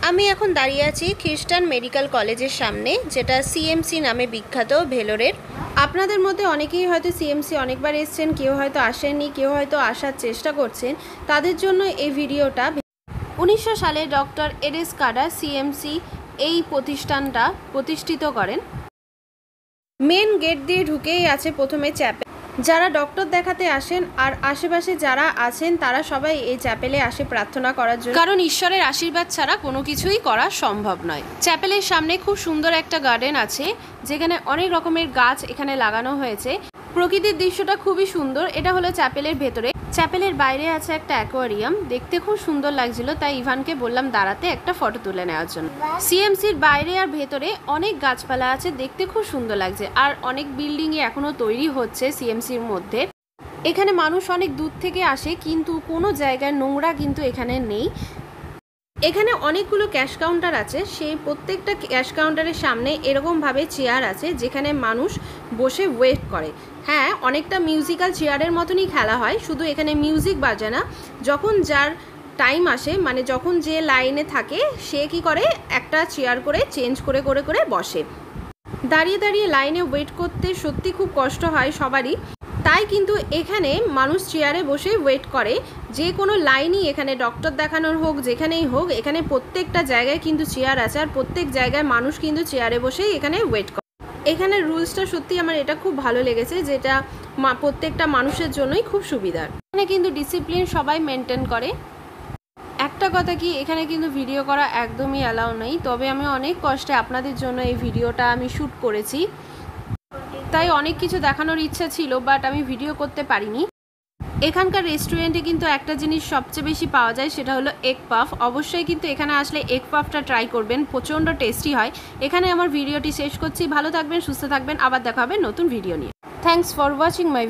আমি এখন দাঁড়িয়ে আছি খ্রিস্টান মেডিকেল কলেজের সামনে, যেটা সিএমসি নামে বিখ্যাত ভেলোরের। আপনাদের মধ্যে অনেকেই হয়তো সিএমসি অনেকবার এসেছেন, কেউ হয়তো আসেননি, কেউ হয়তো আসার চেষ্টা করছেন। তাদের জন্য এই ভিডিওটা। 1900 সালে ডক্টর এরেস কাডা সিএমসি এই প্রতিষ্ঠানটা প্রতিষ্ঠিত করেন। মেন গেট দিয়ে ঢুকেই আছে প্রথমে চ্যাপেল। যারা ডক্টর দেখাতে আসেন আর আশেপাশে যারা আছেন তারা সবাই এই চ্যাপেলে আসে প্রার্থনা করার জন্য, কারণ ঈশ্বরের আশীর্বাদ ছাড়া কোনো কিছুই করা সম্ভব নয়। চ্যাপেলের সামনে খুব সুন্দর একটা গার্ডেন আছে, যেখানে অনেক রকমের গাছ এখানে লাগানো হয়েছে। প্রকৃতির দৃশ্যটা খুবই সুন্দর। এটা হলো চ্যাপেলের ভেতরে। চ্যাপেলের বাইরে আছে একটা অ্যাকোয়ারিয়াম, দেখতে খুব সুন্দর লাগছিল, তাই ইভানকে বললাম দাঁড়াতে একটা ফটো তুলে নেওয়ার জন্য। সিএমসির বাইরে আর ভেতরে অনেক গাছপালা আছে, দেখতে খুব সুন্দর লাগছে। আর অনেক বিল্ডিংই এখনো তৈরি হচ্ছে সিএমসির মধ্যে। এখানে মানুষ অনেক দূর থেকে আসে, কিন্তু কোনো জায়গায় নোংরা কিন্তু এখানে নেই। এখানে অনেকগুলো ক্যাশ কাউন্টার আছে, সেই প্রত্যেকটা ক্যাশ কাউন্টারের সামনে এরকমভাবে চেয়ার আছে, যেখানে মানুষ বসে ওয়েট করে। হ্যাঁ, অনেকটা মিউজিক্যাল চেয়ারের মতনই খেলা হয়, শুধু এখানে মিউজিক বাজে না। যখন যার টাইম আসে, মানে যখন যে লাইনে থাকে, সে কি করে একটা চেয়ার করে চেঞ্জ করে করে করে বসে। দাঁড়িয়ে দাঁড়িয়ে লাইনে ওয়েট করতে সত্যি খুব কষ্ট হয় সবারই, তাই কিন্তু এখানে মানুষ চেয়ারে বসে ওয়েট করে। যে কোনো লাইনই, এখানে ডক্টর দেখানোর হোক, যেখানেই হোক, এখানে প্রত্যেকটা জায়গায় কিন্তু চেয়ার আছে, আর প্রত্যেক জায়গায় মানুষ কিন্তু চেয়ারে বসেই এখানে ওয়েট করে। এখানে রুলসটা সত্যি আমার এটা খুব ভালো লেগেছে, যেটা প্রত্যেকটা মানুষের জন্যই খুব সুবিধার। এখানে কিন্তু ডিসিপ্লিন সবাই মেনটেন করে। একটা কথা কি, এখানে কিন্তু ভিডিও করা একদমই অ্যালাউ নেই, তবে আমি অনেক কষ্টে আপনাদের জন্য এই ভিডিওটা আমি শ্যুট করেছি, তাই অনেক কিছু দেখানোর ইচ্ছা ছিল, বাট আমি ভিডিও করতে পারিনি। এখানকার রেস্টুরেন্টে কিন্তু একটা জিনিস সবচেয়ে বেশি পাওয়া যায়, সেটা হলো এগ পাফ। অবশ্যই কিন্তু এখানে আসলে এগ পাফটা ট্রাই করবেন, প্রচণ্ড টেস্টি হয়। এখানে আমার ভিডিওটি শেষ করছি। ভালো থাকবেন, সুস্থ থাকবেন, আবার দেখা হবে নতুন ভিডিও নিয়ে। Thanks for watching my